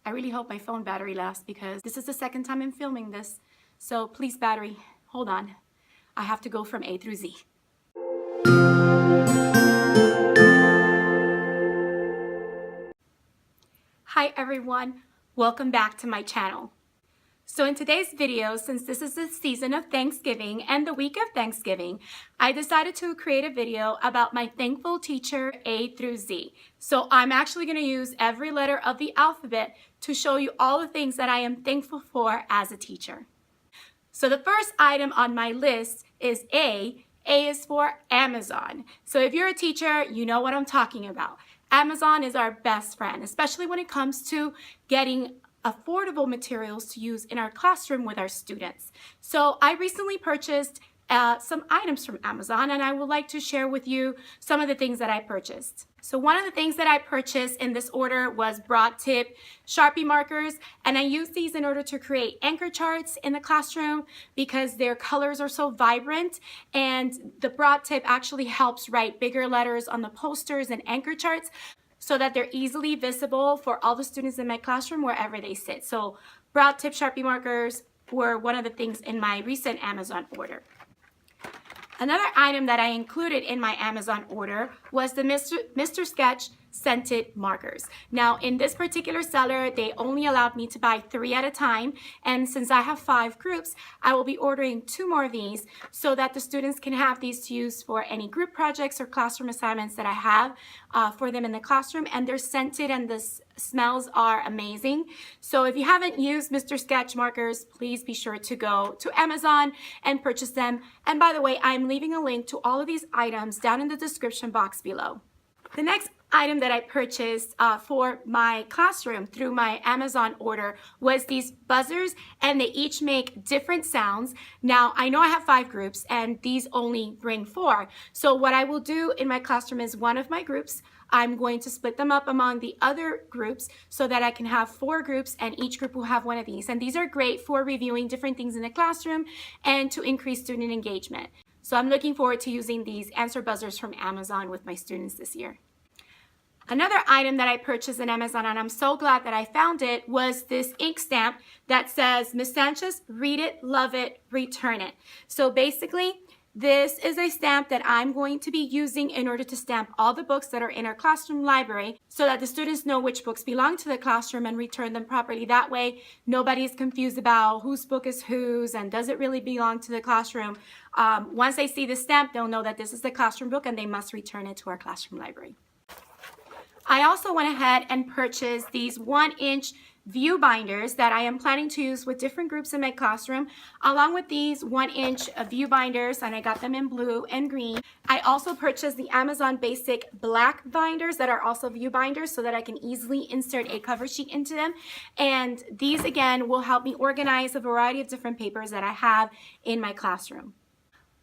I really hope my phone battery lasts because this is the second time I'm filming this. So please, battery, hold on. I have to go from A through Z. Hi everyone, welcome back to my channel. So in today's video, since this is the season of Thanksgiving and the week of Thanksgiving, I decided to create a video about my thankful teacher A through Z. So I'm actually going to use every letter of the alphabet to show you all the things that I am thankful for as a teacher. So the first item on my list is A. A is for Amazon. So if you're a teacher, you know what I'm talking about. Amazon is our best friend, especially when it comes to getting affordable materials to use in our classroom with our students. So I recently purchased some items from Amazon, and I would like to share with you some of the things that I purchased. So one of the things that I purchased in this order was broad tip Sharpie markers, and I use these in order to create anchor charts in the classroom because their colors are so vibrant, and the broad tip actually helps write bigger letters on the posters and anchor charts so that they're easily visible for all the students in my classroom wherever they sit. So broad tip Sharpie markers were one of the things in my recent Amazon order. Another item that I included in my Amazon order was the Mr. Sketch scented markers. Now in this particular seller, they only allowed me to buy 3 at a time, and since I have 5 groups, I will be ordering 2 more of these so that the students can have these to use for any group projects or classroom assignments that I have for them in the classroom, and they're scented and the smells are amazing. So if you haven't used Mr. Sketch markers, please be sure to go to Amazon and purchase them. And by the way, I'm leaving a link to all of these items down in the description box below. The next item that I purchased for my classroom through my Amazon order was these buzzers, and they each make different sounds. Now I know I have 5 groups and these only bring 4. So what I will do in my classroom is one of my groups, I'm going to split them up among the other groups so that I can have 4 groups and each group will have one of these. And these are great for reviewing different things in the classroom and to increase student engagement. So I'm looking forward to using these answer buzzers from Amazon with my students this year. Another item that I purchased in Amazon, and I'm so glad that I found it, was this ink stamp that says, Ms. Sanchez, read it, love it, return it. So basically, this is a stamp that I'm going to be using in order to stamp all the books that are in our classroom library so that the students know which books belong to the classroom and return them properly. That way, nobody is confused about whose book is whose and does it really belong to the classroom. Once they see the stamp, they'll know that this is the classroom book and they must return it to our classroom library. I also went ahead and purchased these 1-inch view binders that I am planning to use with different groups in my classroom, along with these 1-inch view binders, and I got them in blue and green. I also purchased the Amazon Basic black binders that are also view binders so that I can easily insert a cover sheet into them. And these again will help me organize a variety of different papers that I have in my classroom.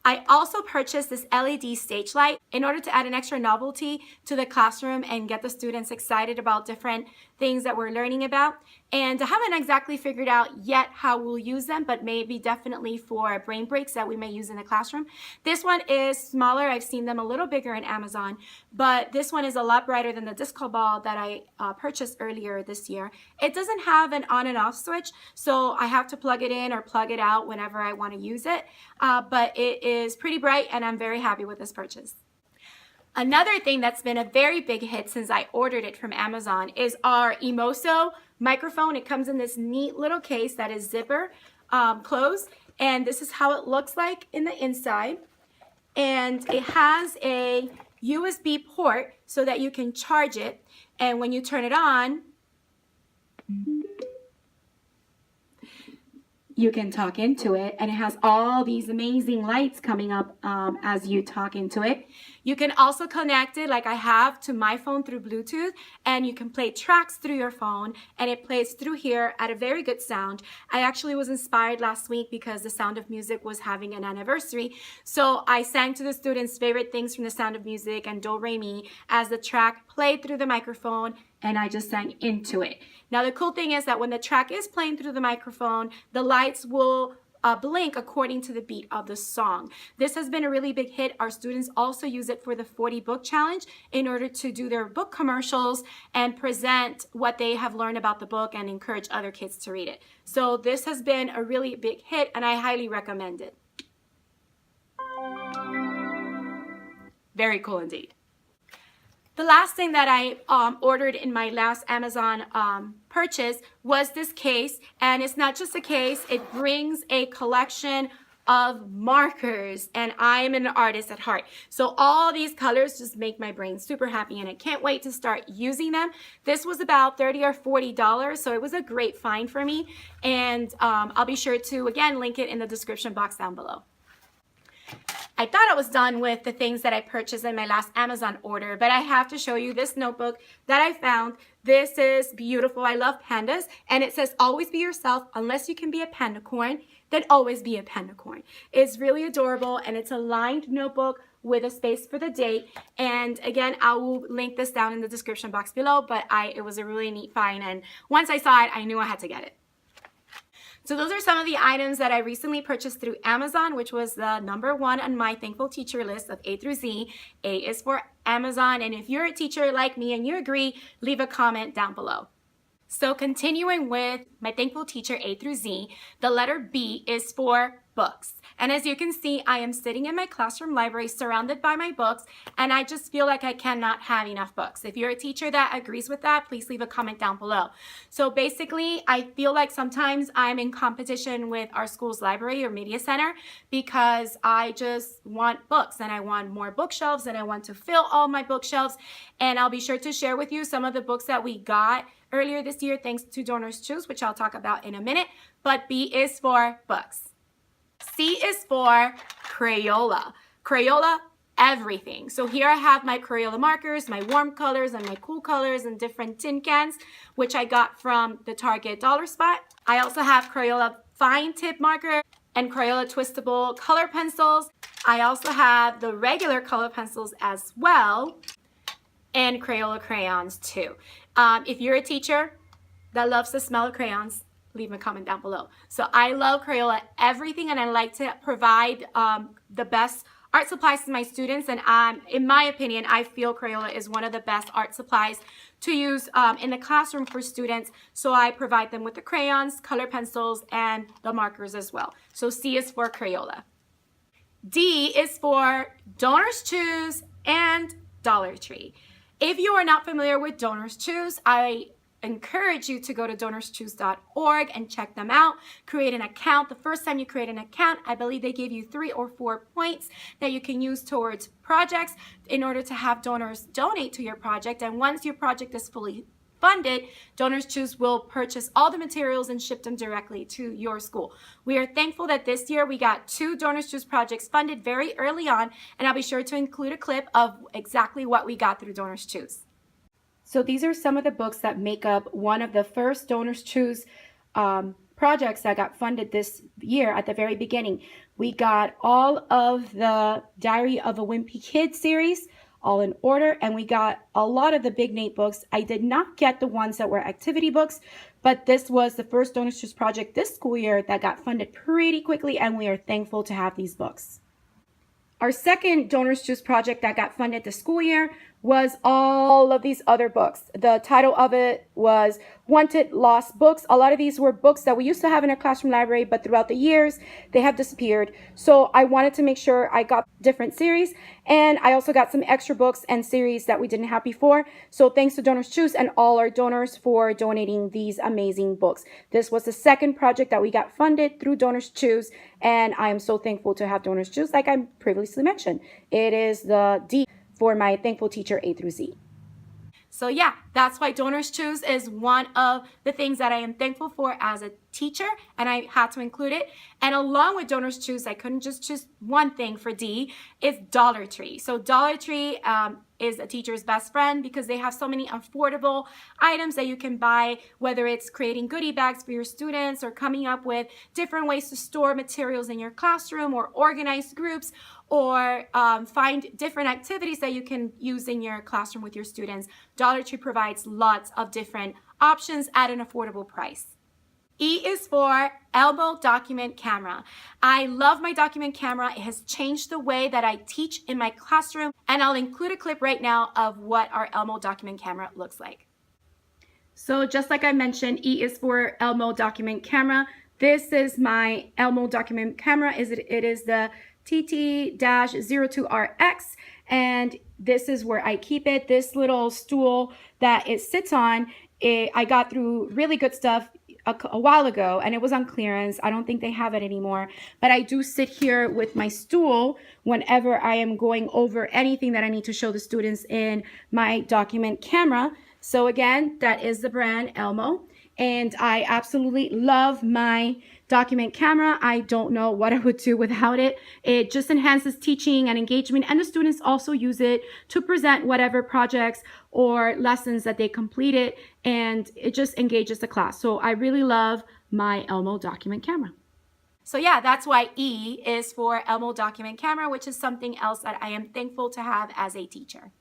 I also purchased this LED stage light in order to add an extra novelty to the classroom and get the students excited about different things that we're learning about. And I haven't exactly figured out yet how we'll use them, but maybe definitely for brain breaks that we may use in the classroom. This one is smaller. I've seen them a little bigger in Amazon, but this one is a lot brighter than the disco ball that I purchased earlier this year. It doesn't have an on and off switch, so I have to plug it in or plug it out whenever I want to use it, but it is pretty bright and I'm very happy with this purchase. Another thing that's been a very big hit since I ordered it from Amazon is our Emoso microphone. It comes in this neat little case that is zipper closed, and this is how it looks like in the inside. And it has a USB port so that you can charge it, and when you turn it on, you can talk into it, and it has all these amazing lights coming up as you talk into it. You can also connect it, like I have, to my phone through Bluetooth, and you can play tracks through your phone, and it plays through here at a very good sound. I actually was inspired last week because The Sound of Music was having an anniversary, so I sang to the students favorite things from The Sound of Music and Do Re Mi as the track played through the microphone, and I just sang into it. Now the cool thing is that when the track is playing through the microphone, the lights will blink according to the beat of the song. This has been a really big hit. Our students also use it for the 40 book challenge in order to do their book commercials and present what they have learned about the book and encourage other kids to read it. So this has been a really big hit and I highly recommend it. Very cool indeed. The last thing that I ordered in my last Amazon purchase was this case, and it's not just a case, it brings a collection of markers, and I am an artist at heart. So all these colors just make my brain super happy, and I can't wait to start using them. This was about $30 or $40, so it was a great find for me, and I'll be sure to, again, link it in the description box down below. I thought I was done with the things that I purchased in my last Amazon order, but I have to show you this notebook that I found. This is beautiful. I love pandas, and it says, always be yourself. Unless you can be a pandacorn, then always be a pandacorn. It's really adorable, and it's a lined notebook with a space for the date. And again, I will link this down in the description box below, but it was a really neat find, and once I saw it, I knew I had to get it. So those are some of the items that I recently purchased through Amazon, which was the #1 on my thankful teacher list of A through Z. A is for Amazon, and if you're a teacher like me and you agree, leave a comment down below. So continuing with my thankful teacher A through Z, the letter B is for books. And as you can see, I am sitting in my classroom library surrounded by my books, and I just feel like I cannot have enough books. If you're a teacher that agrees with that, please leave a comment down below. So basically, I feel like sometimes I'm in competition with our school's library or media center because I just want books and I want more bookshelves and I want to fill all my bookshelves. And I'll be sure to share with you some of the books that we got earlier this year thanks to DonorsChoose, which I'll talk about in a minute. But B is for books. C is for Crayola. Crayola, everything. So here I have my Crayola markers, my warm colors and my cool colors and different tin cans, which I got from the Target dollar spot. I also have Crayola fine tip marker and Crayola twistable color pencils. I also have the regular color pencils as well and Crayola crayons too. If you're a teacher that loves the smell of crayons, leave a comment down below. So I love Crayola everything, and I like to provide the best art supplies to my students. And in my opinion, I feel Crayola is one of the best art supplies to use in the classroom for students. So I provide them with the crayons, color pencils, and the markers as well. So C is for Crayola. D is for DonorsChoose and Dollar Tree. If you are not familiar with DonorsChoose, I encourage you to go to DonorsChoose.org and check them out. Create an account. The first time you create an account, I believe they give you 3 or 4 points that you can use towards projects in order to have donors donate to your project. And once your project is fully funded, DonorsChoose will purchase all the materials and ship them directly to your school. We are thankful that this year we got 2 DonorsChoose projects funded very early on, and I'll be sure to include a clip of exactly what we got through DonorsChoose. So these are some of the books that make up one of the first DonorsChoose projects that got funded this year at the very beginning. We got all of the Diary of a Wimpy Kid series, all in order, and we got a lot of the Big Nate books. I did not get the ones that were activity books, but this was the first DonorsChoose project this school year that got funded pretty quickly, and we are thankful to have these books. Our second DonorsChoose project that got funded this school year was all of these other books. The title of it was Wanted Lost Books. A lot of these were books that we used to have in our classroom library, but throughout the years, they have disappeared. So I wanted to make sure I got different series, and I also got some extra books and series that we didn't have before. So thanks to DonorsChoose and all our donors for donating these amazing books. This was the second project that we got funded through DonorsChoose, and I am so thankful to have DonorsChoose, like I previously mentioned. It is the D for my thankful teacher A through Z. So yeah, that's why DonorsChoose is one of the things that I am thankful for as a teacher, and I had to include it. And along with DonorsChoose, I couldn't just choose one thing for D, it's Dollar Tree. So Dollar Tree is a teacher's best friend because they have so many affordable items that you can buy, whether it's creating goodie bags for your students or coming up with different ways to store materials in your classroom or organize groups or find different activities that you can use in your classroom with your students. Dollar Tree provides lots of different options at an affordable price. E is for Elmo document camera. I love my document camera. It has changed the way that I teach in my classroom, and I'll include a clip right now of what our Elmo document camera looks like. So just like I mentioned, E is for Elmo document camera. This is my Elmo document camera. It is the TT-02RX, and this is where I keep it. This little stool that it sits on, I got through really good stuff a while ago, and it was on clearance. I don't think they have it anymore, but I do sit here with my stool whenever I am going over anything that I need to show the students in my document camera. So again, that is the brand Elmo, and I absolutely love my document camera. I don't know what I would do without it. It just enhances teaching and engagement, and the students also use it to present whatever projects or lessons that they completed, and it just engages the class. So I really love my Elmo document camera. So yeah, that's why E is for Elmo document camera, which is something else that I am thankful to have as a teacher.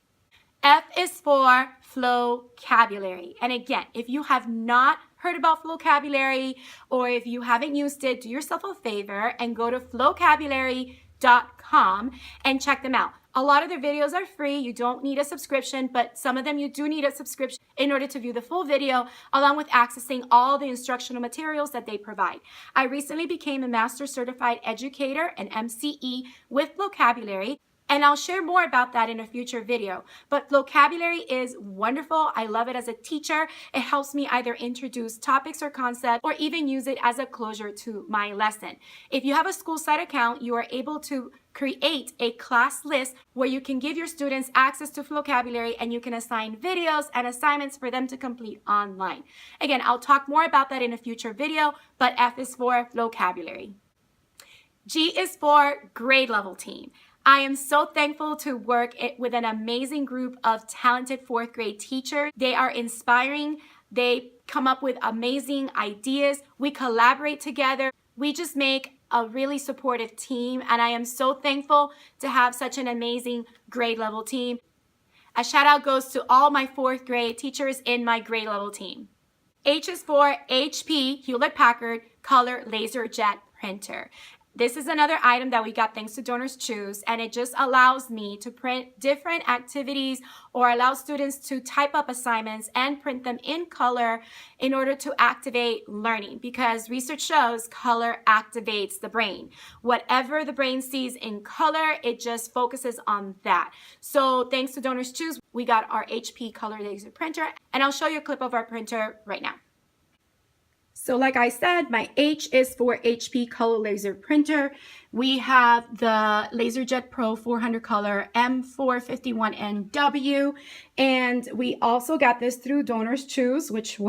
F is for Flocabulary. And again, if you have not heard about Flocabulary, or if you haven't used it, do yourself a favor and go to flocabulary.com and check them out. A lot of their videos are free. You don't need a subscription, but some of them you do need a subscription in order to view the full video, along with accessing all the instructional materials that they provide. I recently became a Master Certified Educator, an MCE, with Flocabulary, and I'll share more about that in a future video. But Flocabulary is wonderful. I love it as a teacher. It helps me either introduce topics or concepts, or even use it as a closure to my lesson. If you have a school site account, you are able to create a class list where you can give your students access to Flocabulary, and you can assign videos and assignments for them to complete online. Again, I'll talk more about that in a future video, but F is for Flocabulary. G is for grade level team. I am so thankful to work with an amazing group of talented fourth grade teachers. They are inspiring. They come up with amazing ideas. We collaborate together. We just make a really supportive team, and I am so thankful to have such an amazing grade level team. A shout out goes to all my fourth grade teachers in my grade level team. H is for HP Hewlett-Packard Color LaserJet Printer. This is another item that we got thanks to DonorsChoose, and it just allows me to print different activities or allow students to type up assignments and print them in color in order to activate learning, because research shows color activates the brain. Whatever the brain sees in color, it just focuses on that. So thanks to DonorsChoose, we got our HP Color Laser Printer, and I'll show you a clip of our printer right now. So like I said, my H is for HP Color Laser Printer. We have the LaserJet Pro 400 color M451NW, and we also got this through DonorsChoose, which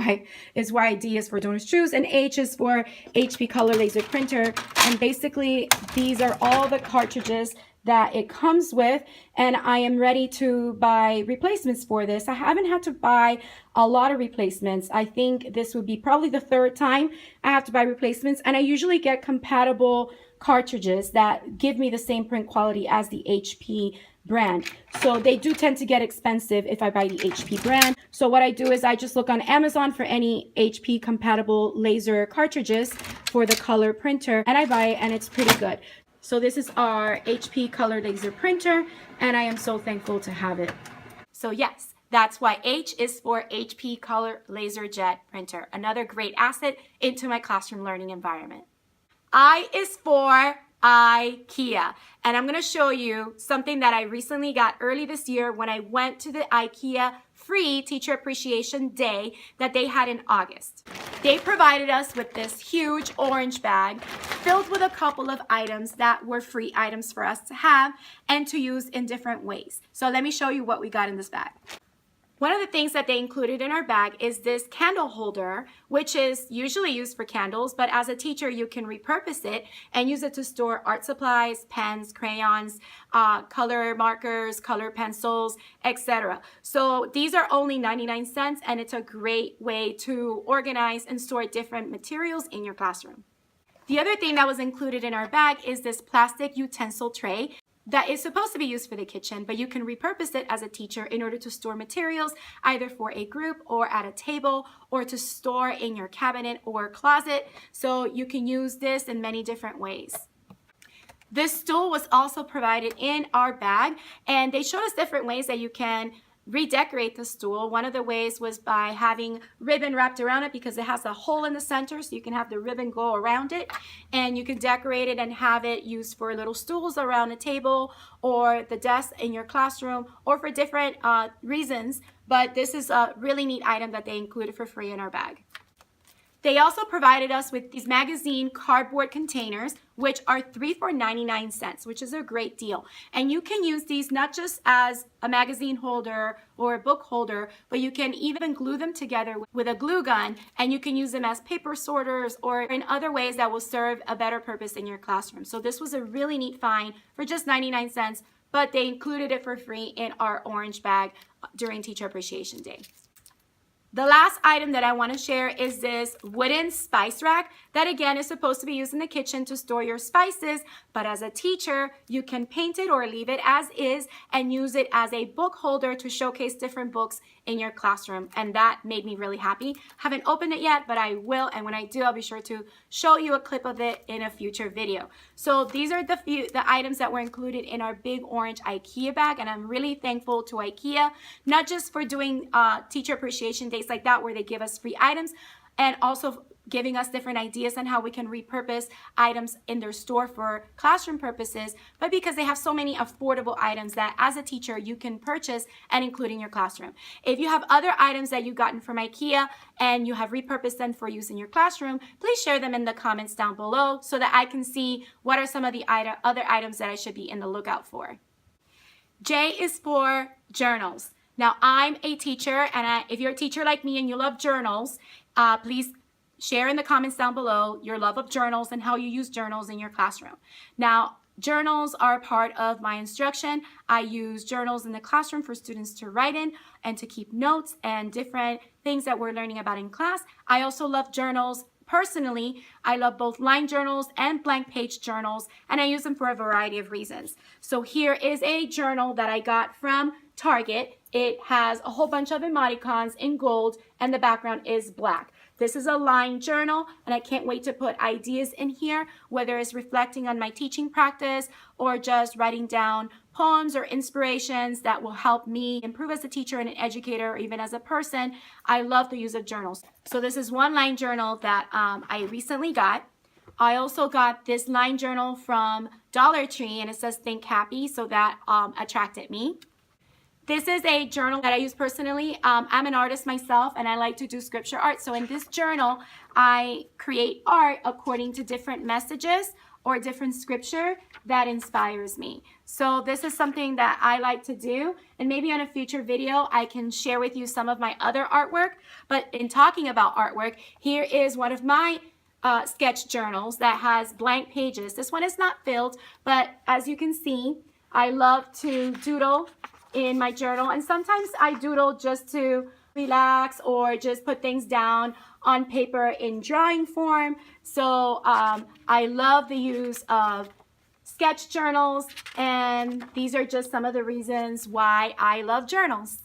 is why D is for DonorsChoose, and H is for HP Color Laser Printer. And basically, these are all the cartridges that it comes with, and I am ready to buy replacements for this. I haven't had to buy a lot of replacements. I think this would be probably the third time I have to buy replacements, and I usually get compatible cartridges that give me the same print quality as the HP brand. So they do tend to get expensive if I buy the HP brand. So what I do is I just look on Amazon for any HP compatible laser cartridges for the color printer, and I buy it, and it's pretty good. So this is our HP Color Laser Printer, and I am so thankful to have it. So yes, that's why H is for HP Color LaserJet Printer, another great asset into my classroom learning environment. I is for Ikea, and I'm going to show you something that I recently got early this year when I went to the Ikea free Teacher Appreciation Day that they had in August. They provided us with this huge orange bag filled with a couple of items that were free items for us to have and to use in different ways. So let me show you what we got in this bag. One of the things that they included in our bag is this candle holder, which is usually used for candles, but as a teacher, you can repurpose it and use it to store art supplies, pens, crayons, color markers, color pencils, etc. So these are only 99 cents, and it's a great way to organize and store different materials in your classroom. The other thing that was included in our bag is this plastic utensil tray. that is supposed to be used for the kitchen, but you can repurpose it as a teacher in order to store materials either for a group or at a table or to store in your cabinet or closet. So you can use this in many different ways. This stool was also provided in our bag, and they showed us different ways that you can redecorate the stool. One of the ways was by having ribbon wrapped around it because it has a hole in the center, so you can have the ribbon go around it, and you can decorate it and have it used for little stools around a table or the desk in your classroom or for different reasons. But this is a really neat item that they included for free in our bag. They also provided us with these magazine cardboard containers, which are 3 for 99 cents, which is a great deal. And you can use these not just as a magazine holder or a book holder, but you can even glue them together with a glue gun, and you can use them as paper sorters or in other ways that will serve a better purpose in your classroom. So this was a really neat find for just 99 cents, but they included it for free in our orange bag during Teacher Appreciation Day. The last item that I want to share is this wooden spice rack that again is supposed to be used in the kitchen to store your spices, but as a teacher you can paint it or leave it as is and use it as a book holder to showcase different books in your classroom, and that made me really happy. Haven't opened it yet, but I will, and when I do I'll be sure to show you a clip of it in a future video. So these are the items that were included in our big orange Ikea bag, and I'm really thankful to Ikea, not just for doing Teacher Appreciation Days like that where they give us free items, and also giving us different ideas on how we can repurpose items in their store for classroom purposes, but because they have so many affordable items that as a teacher you can purchase and include in your classroom. If you have other items that you've gotten from Ikea and you have repurposed them for use in your classroom, please share them in the comments down below so that I can see what are some of the other items that I should be in the lookout for. J is for journals. Now, I'm a teacher, and if you're a teacher like me and you love journals, please share in the comments down below your love of journals and how you use journals in your classroom. Now, journals are part of my instruction. I use journals in the classroom for students to write in and to keep notes and different things that we're learning about in class. I also love journals. Personally, I love both line journals and blank page journals, and I use them for a variety of reasons. So here is a journal that I got from Target. It has a whole bunch of emoticons in gold, and the background is black. This is a line journal, and I can't wait to put ideas in here, whether it's reflecting on my teaching practice or just writing down poems or inspirations that will help me improve as a teacher and an educator, or even as a person. I love the use of journals. So this is one line journal that I recently got. I also got this line journal from Dollar Tree, and it says Think Happy, so that attracted me. This is a journal that I use personally. I'm an artist myself, and I like to do scripture art. So in this journal, I create art according to different messages or different scripture that inspires me. So this is something that I like to do, and maybe on a future video I can share with you some of my other artwork. But in talking about artwork, here is one of my sketch journals that has blank pages. This one is not filled, but as you can see, I love to doodle in my journal, and sometimes I doodle just to relax or just put things down on paper in drawing form. So I love the use of sketch journals, and these are just some of the reasons why I love journals.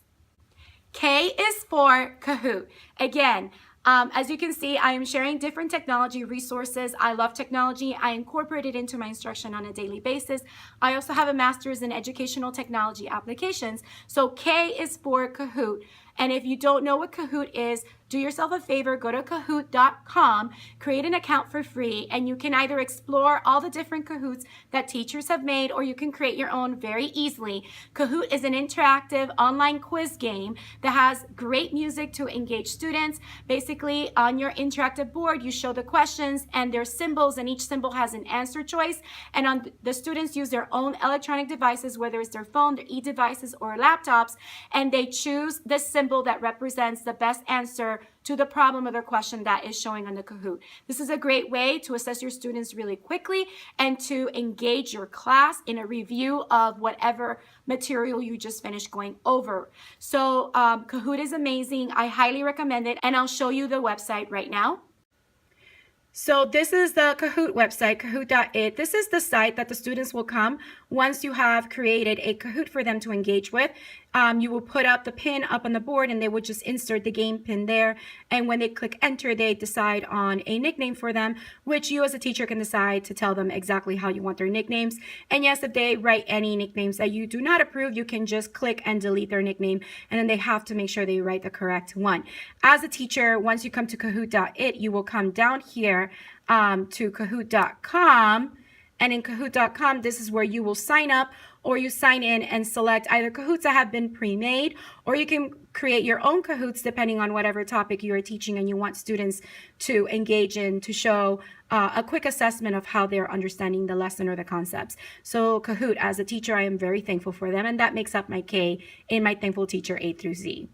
K is for Kahoot. Again, as you can see, I am sharing different technology resources. I love technology. I incorporate it into my instruction on a daily basis. I also have a master's in educational technology applications. So K is for Kahoot. And if you don't know what Kahoot is, do yourself a favor, go to Kahoot.com, create an account for free, and you can either explore all the different Kahoots that teachers have made, or you can create your own very easily. Kahoot is an interactive online quiz game that has great music to engage students. Basically, on your interactive board, you show the questions and there's symbols, and each symbol has an answer choice. And the students use their own electronic devices, whether it's their phone, their e-devices, or laptops, and they choose the symbol that represents the best answer to the problem or the question that is showing on the Kahoot. This is a great way to assess your students really quickly and to engage your class in a review of whatever material you just finished going over. So Kahoot is amazing. I highly recommend it, and I'll show you the website right now. So this is the Kahoot website, kahoot.it. This is the site that the students will come once you have created a Kahoot for them to engage with. You will put up the pin up on the board and they will just insert the game pin there. And when they click enter, they decide on a nickname for them, which you as a teacher can decide to tell them exactly how you want their nicknames. And yes, if they write any nicknames that you do not approve, you can just click and delete their nickname. And then they have to make sure they write the correct one. As a teacher, once you come to kahoot.it, you will come down here to kahoot.com. And in kahoot.com, this is where you will sign up or you sign in and select either Kahoots that have been pre-made, or you can create your own Kahoots depending on whatever topic you are teaching and you want students to engage in to show a quick assessment of how they're understanding the lesson or the concepts. So Kahoot, as a teacher, I am very thankful for them, and that makes up my K in my Thankful Teacher A through Z.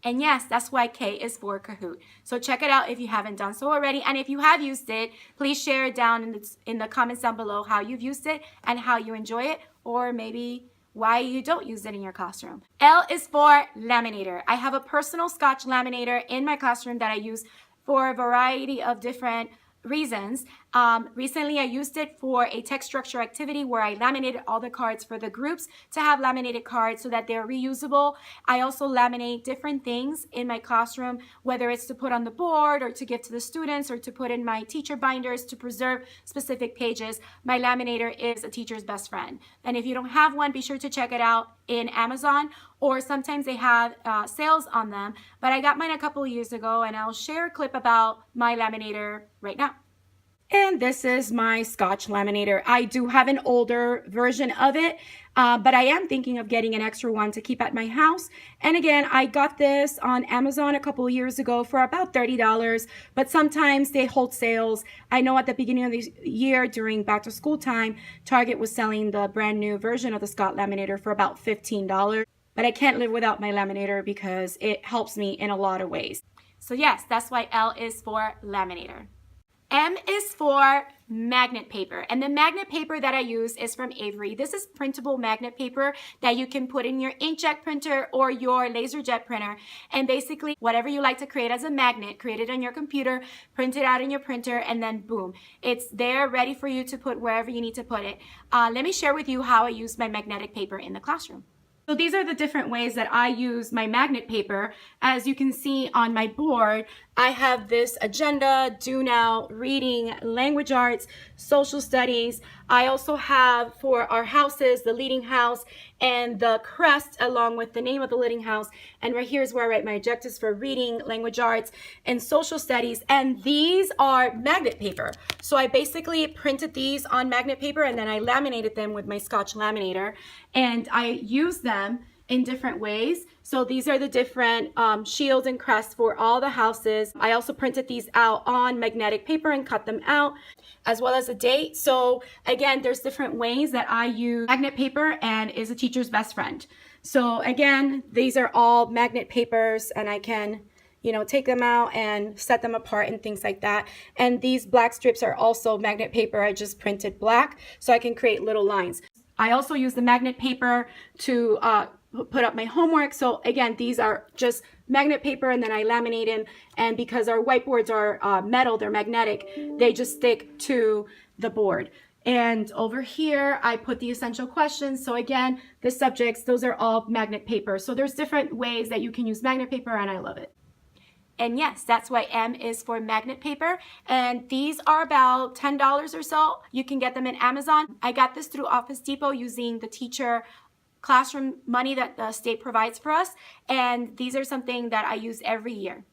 And yes, that's why K is for Kahoot. So check it out if you haven't done so already. And if you have used it, please share it down in the comments down below how you've used it and how you enjoy it, or maybe why you don't use it in your classroom. L is for laminator. I have a personal Scotch laminator in my classroom that I use for a variety of different reasons. Recently I used it for a text structure activity where I laminated all the cards for the groups to have laminated cards so that they're reusable. I also laminate different things in my classroom, whether it's to put on the board or to give to the students or to put in my teacher binders to preserve specific pages. My laminator is a teacher's best friend. And if you don't have one, be sure to check it out in Amazon, or sometimes they have sales on them. But I got mine a couple of years ago, and I'll share a clip about my laminator right now. And this is my Scotch laminator. I do have an older version of it, but I am thinking of getting an extra one to keep at my house. And again, I got this on Amazon a couple of years ago for about $30, but sometimes they hold sales. I know at the beginning of the year during back to school time, Target was selling the brand new version of the Scotch laminator for about $15. But I can't live without my laminator because it helps me in a lot of ways. So yes, that's why L is for laminator. M is for magnet paper, and the magnet paper that I use is from Avery. This is printable magnet paper that you can put in your inkjet printer or your laserjet printer, and basically whatever you like to create as a magnet, create it on your computer, print it out in your printer, and then boom, it's there ready for you to put wherever you need to put it. Let me share with you how I use my magnetic paper in the classroom. So these are the different ways that I use my magnet paper. As you can see on my board, I have this agenda, do now, reading, language arts, social studies. I also have for our houses, the leading house and the crest along with the name of the leading house. And right here is where I write my objectives for reading, language arts, and social studies. And these are magnet paper. So I basically printed these on magnet paper and then I laminated them with my Scotch laminator. And I use them in different ways. So these are the different shields and crests for all the houses. I also printed these out on magnetic paper and cut them out, as well as a date. So again, there's different ways that I use magnet paper and is a teacher's best friend. So again, these are all magnet papers and I can, you know, take them out and set them apart and things like that. And these black strips are also magnet paper. I just printed black so I can create little lines. I also use the magnet paper to put up my homework. So again, these are just magnet paper and then I laminate them. And because our whiteboards are metal, they're magnetic, they just stick to the board. And over here, I put the essential questions. So again, the subjects, those are all magnet paper. So there's different ways that you can use magnet paper and I love it. And yes, that's why M is for magnet paper. And these are about $10 or so. You can get them in Amazon. I got this through Office Depot using the teacher classroom money that the state provides for us. And these are something that I use every year.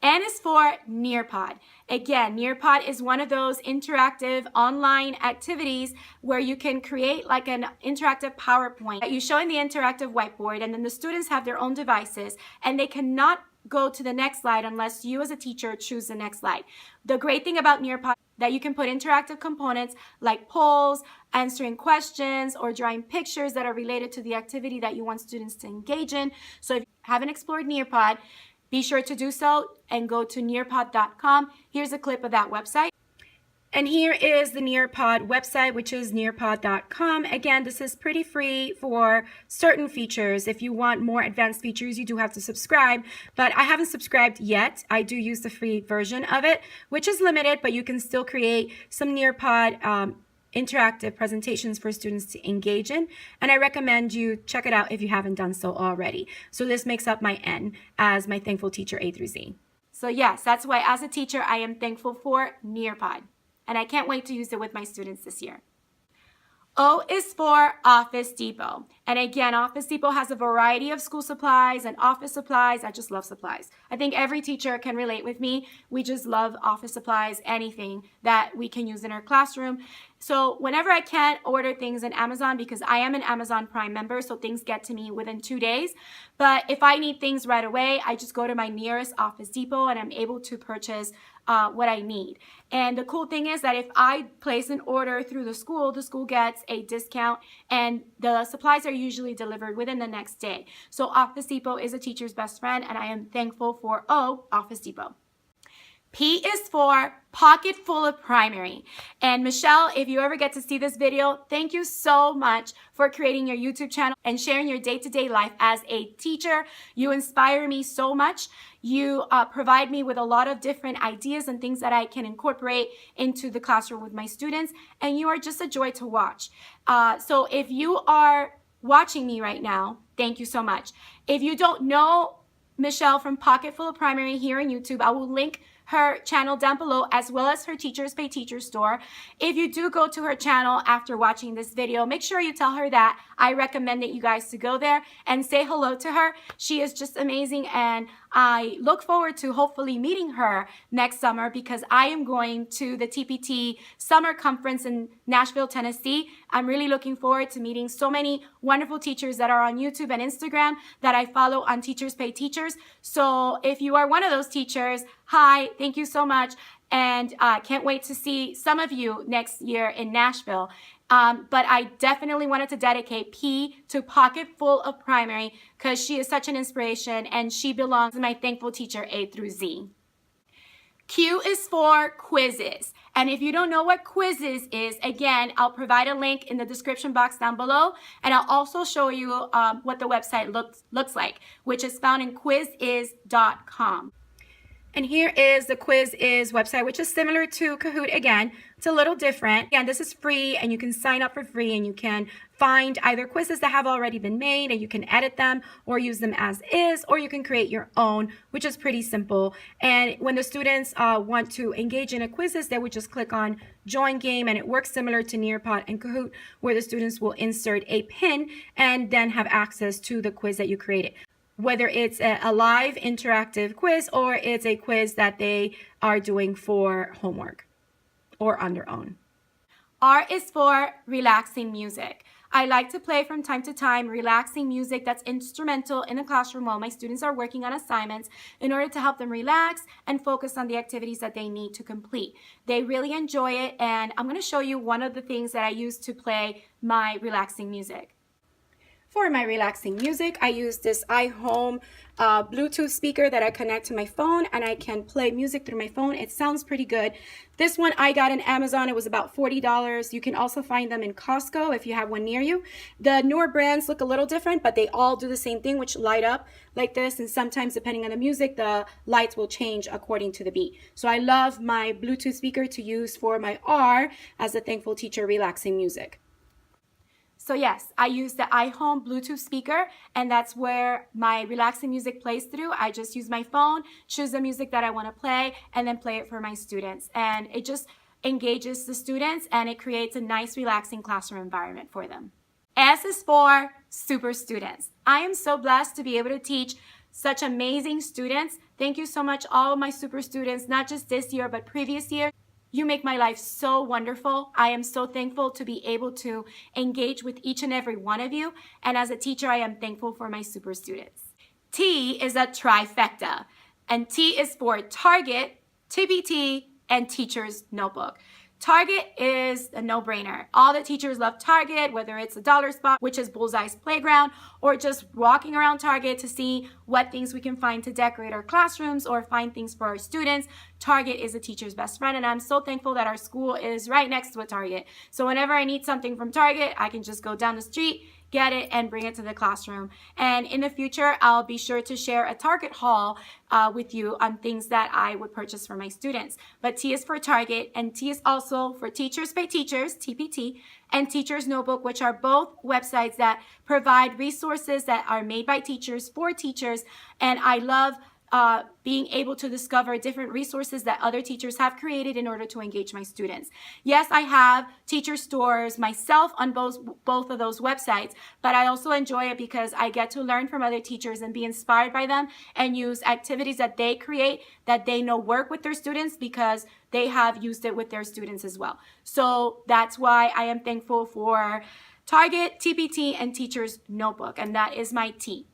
N is for Nearpod. Again, Nearpod is one of those interactive online activities where you can create like an interactive PowerPoint that you show in the interactive whiteboard, and then the students have their own devices and they cannot go to the next slide unless you as a teacher choose the next slide. The great thing about Nearpod that you can put interactive components like polls, answering questions, or drawing pictures that are related to the activity that you want students to engage in. So if you haven't explored Nearpod, be sure to do so and go to nearpod.com. Here's a clip of that website. And here is the Nearpod website, which is nearpod.com. Again, this is pretty free for certain features. If you want more advanced features, you do have to subscribe, but I haven't subscribed yet. I do use the free version of it, which is limited, but you can still create some Nearpod interactive presentations for students to engage in, and I recommend you check it out if you haven't done so already. So this makes up my N as my Thankful Teacher A through Z. So yes, that's why as a teacher I am thankful for Nearpod, and I can't wait to use it with my students this year. O is for Office Depot. And again, Office Depot has a variety of school supplies and office supplies. I just love supplies. I think every teacher can relate with me. We just love office supplies, anything that we can use in our classroom. So whenever I can, order things in Amazon because I am an Amazon Prime member, so things get to me within 2 days. But if I need things right away, I just go to my nearest Office Depot and I'm able to purchase what I need. And the cool thing is that if I place an order through the school gets a discount, and the supplies are usually delivered within the next day. So Office Depot is a teacher's best friend, and I am thankful for Office Depot. P is for Pocketful of Primary. And Michelle, if you ever get to see this video, thank you so much for creating your YouTube channel and sharing your day-to-day life as a teacher. You inspire me so much. You provide me with a lot of different ideas and things that I can incorporate into the classroom with my students, and you are just a joy to watch. So if you are watching me right now, thank you so much. If you don't know Michelle from Pocketful of Primary here on YouTube, I will link her channel down below, as well as her Teachers Pay Teachers store. If you do go to her channel after watching this video, make sure you tell her that I recommended you guys to go there and say hello to her. She is just amazing, and I look forward to hopefully meeting her next summer because I am going to the TPT Summer Conference in Nashville, Tennessee. I'm really looking forward to meeting so many wonderful teachers that are on YouTube and Instagram that I follow on Teachers Pay Teachers. So if you are one of those teachers, hi, thank you so much, and can't wait to see some of you next year in Nashville. But I definitely wanted to dedicate P to Pocketful of Primary because she is such an inspiration and she belongs to my Thankful Teacher A through Z. Q is for quizzes. And if you don't know what quizzes is, again, I'll provide a link in the description box down below, and I'll also show you what the website looks like, which is found in quiziz.com. And here is the Quiziz website, which is similar to Kahoot again. It's a little different. Again, this is free, and you can sign up for free, and you can find either quizzes that have already been made, and you can edit them or use them as is, or you can create your own, which is pretty simple. And when the students want to engage in a quizzes, they would just click on Join Game, and it works similar to Nearpod and Kahoot, where the students will insert a pin and then have access to the quiz that you created, whether it's a live interactive quiz or it's a quiz that they are doing for homework or on their own. R is for relaxing music. I like to play from time to time relaxing music that's instrumental in the classroom while my students are working on assignments in order to help them relax and focus on the activities that they need to complete. They really enjoy it, and I'm going to show you one of the things that I use to play my relaxing music. For my relaxing music, I use this iHome Bluetooth speaker that I connect to my phone, and I can play music through my phone. It sounds pretty good. This one I got on Amazon. It was about $40. You can also find them in Costco if you have one near you. The newer brands look a little different, but they all do the same thing, which light up like this, and sometimes depending on the music, the lights will change according to the beat. So I love my Bluetooth speaker to use for my R as a Thankful Teacher relaxing music. So yes, I use the iHome Bluetooth speaker, and that's where my relaxing music plays through. I just use my phone, choose the music that I want to play, and then play it for my students. And it just engages the students, and it creates a nice, relaxing classroom environment for them. S is for super students. I am so blessed to be able to teach such amazing students. Thank you so much, all of my super students, not just this year, but previous year. You make my life so wonderful. I am so thankful to be able to engage with each and every one of you. And as a teacher, I am thankful for my super students. T is a trifecta. And T is for Target, TPT, and Teacher's Notebook. Target is a no-brainer. All the teachers love Target, whether it's a dollar spot, which is Bullseye's playground, or just walking around Target to see what things we can find to decorate our classrooms or find things for our students. Target is a teacher's best friend, and I'm so thankful that our school is right next to a Target. So whenever I need something from Target, I can just go down the street, get it, and bring it to the classroom. And in the future, I'll be sure to share a Target haul with you on things that I would purchase for my students. But T is for Target, and T is also for Teachers Pay Teachers, TPT, and Teachers Notebook, which are both websites that provide resources that are made by teachers for teachers. And I love being able to discover different resources that other teachers have created in order to engage my students. Yes, I have teacher stores myself on both of those websites, but I also enjoy it because I get to learn from other teachers and be inspired by them and use activities that they create that they know work with their students because they have used it with their students as well. So that's why I am thankful for Target, TPT, and Teachers Notebook, and that is my T.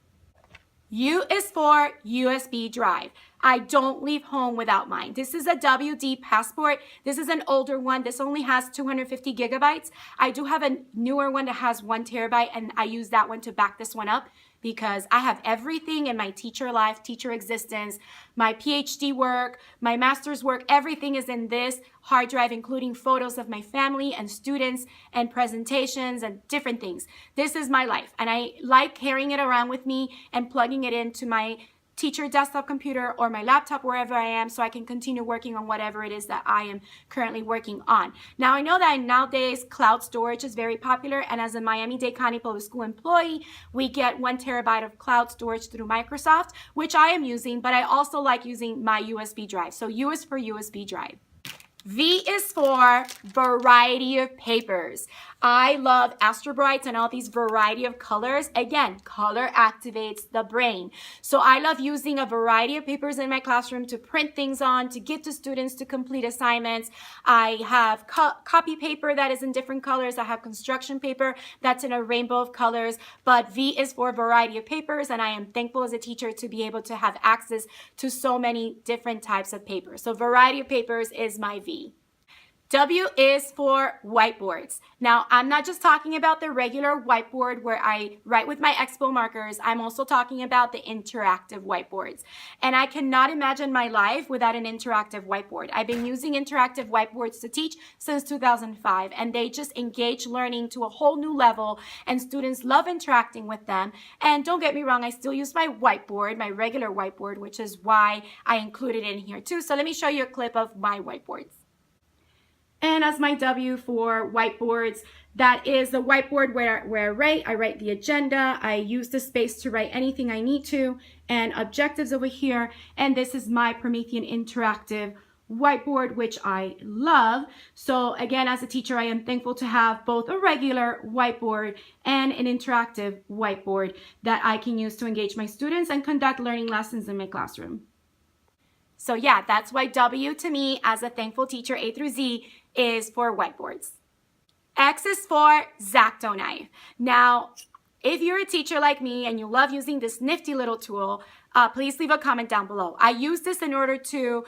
U is for USB drive. I don't leave home without mine. This is a WD Passport. This is an older one. This only has 250 gigabytes. I do have a newer one that has 1 terabyte, and I use that one to back this one up because I have everything in my teacher life, teacher existence, my PhD work, my master's work, everything is in this hard drive, including photos of my family and students and presentations and different things. This is my life, and I like carrying it around with me and plugging it into my teacher desktop computer or my laptop wherever I am so I can continue working on whatever it is that I am currently working on. Now, I know that nowadays cloud storage is very popular, and as a Miami-Dade County Public School employee, we get 1 terabyte of cloud storage through Microsoft, which I am using, but I also like using my USB drive. So U is for USB drive. V is for variety of papers. I love Astro Brights and all these variety of colors. Again, color activates the brain. So I love using a variety of papers in my classroom to print things on, to give to students to complete assignments. I have copy paper that is in different colors. I have construction paper that's in a rainbow of colors. But V is for variety of papers, and I am thankful as a teacher to be able to have access to so many different types of papers. So variety of papers is my V. W is for whiteboards. Now, I'm not just talking about the regular whiteboard where I write with my Expo markers. I'm also talking about the interactive whiteboards. And I cannot imagine my life without an interactive whiteboard. I've been using interactive whiteboards to teach since 2005, and they just engage learning to a whole new level, and students love interacting with them. And don't get me wrong, I still use my whiteboard, my regular whiteboard, which is why I included it in here too. So let me show you a clip of my whiteboards. And as my W for whiteboards, that is the whiteboard where I write the agenda. I use the space to write anything I need to, and objectives over here. And this is my Promethean interactive whiteboard, which I love. So again, as a teacher, I am thankful to have both a regular whiteboard and an interactive whiteboard that I can use to engage my students and conduct learning lessons in my classroom. So yeah, that's why W to me as a thankful teacher, A through Z, is for whiteboards. X is for X-Acto knife. Now, if you're a teacher like me and you love using this nifty little tool, please leave a comment down below. I use this in order to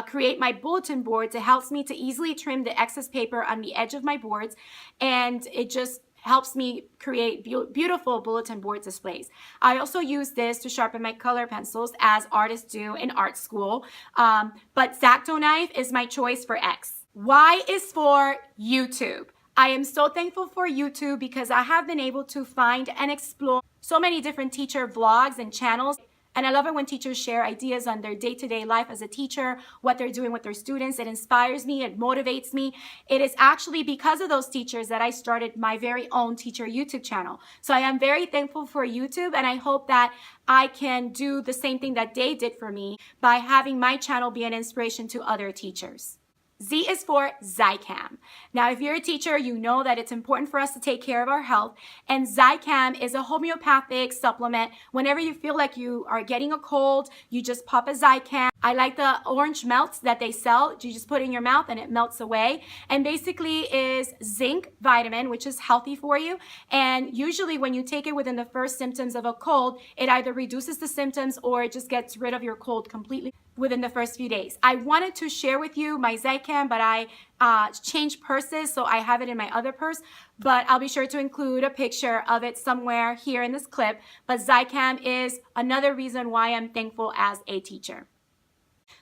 create my bulletin boards. It helps me to easily trim the excess paper on the edge of my boards, and it just helps me create beautiful bulletin board displays. I also use this to sharpen my color pencils as artists do in art school, but X-Acto knife is my choice for X. Y is for YouTube. I am so thankful for YouTube because I have been able to find and explore so many different teacher vlogs and channels. And I love it when teachers share ideas on their day-to-day life as a teacher, what they're doing with their students. It inspires me, it motivates me. It is actually because of those teachers that I started my very own teacher YouTube channel. So I am very thankful for YouTube, and I hope that I can do the same thing that they did for me by having my channel be an inspiration to other teachers. Z is for Zicam. Now, if you're a teacher, you know that it's important for us to take care of our health, and Zicam is a homeopathic supplement. Whenever you feel like you are getting a cold, you just pop a Zicam. I like the orange melts that they sell. You just put it in your mouth and it melts away. And basically is zinc vitamin, which is healthy for you. And usually when you take it within the first symptoms of a cold, it either reduces the symptoms or it just gets rid of your cold completely. within the first few days. I wanted to share with you my Zicam, but I changed purses, so I have it in my other purse, but I'll be sure to include a picture of it somewhere here in this clip. But Zicam is another reason why I'm thankful as a teacher.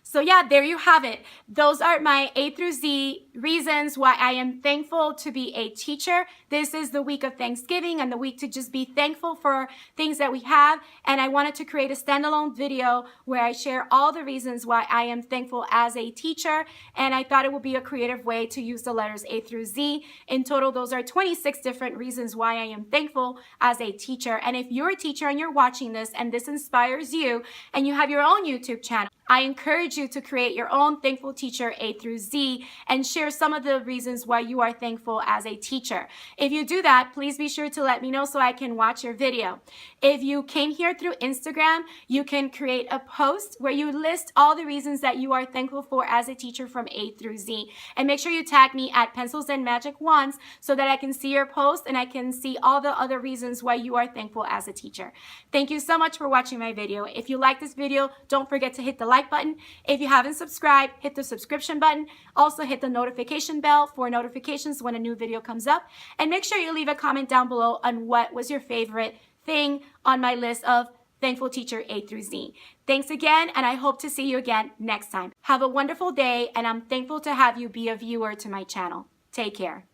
So yeah, there you have it. Those are my A through Z reasons why I am thankful to be a teacher. This is the week of Thanksgiving and the week to just be thankful for things that we have. And I wanted to create a standalone video where I share all the reasons why I am thankful as a teacher. And I thought it would be a creative way to use the letters A through Z. In total, those are 26 different reasons why I am thankful as a teacher. And if you're a teacher and you're watching this and this inspires you and you have your own YouTube channel, I encourage you to create your own Thankful Teacher A through Z and share some of the reasons why you are thankful as a teacher. If you do that, please be sure to let me know so I can watch your video. If you came here through Instagram, you can create a post where you list all the reasons that you are thankful for as a teacher from A through Z. And make sure you tag me at Pencils and Magic Wands so that I can see your post and I can see all the other reasons why you are thankful as a teacher. Thank you so much for watching my video. If you like this video, don't forget to hit the like button. If you haven't subscribed, hit the subscription button. Also hit the notification bell for notifications when a new video comes up. And make sure you leave a comment down below on what was your favorite thing on my list of Thankful Teacher A through Z. Thanks again, and I hope to see you again next time. Have a wonderful day, and I'm thankful to have you be a viewer to my channel. Take care.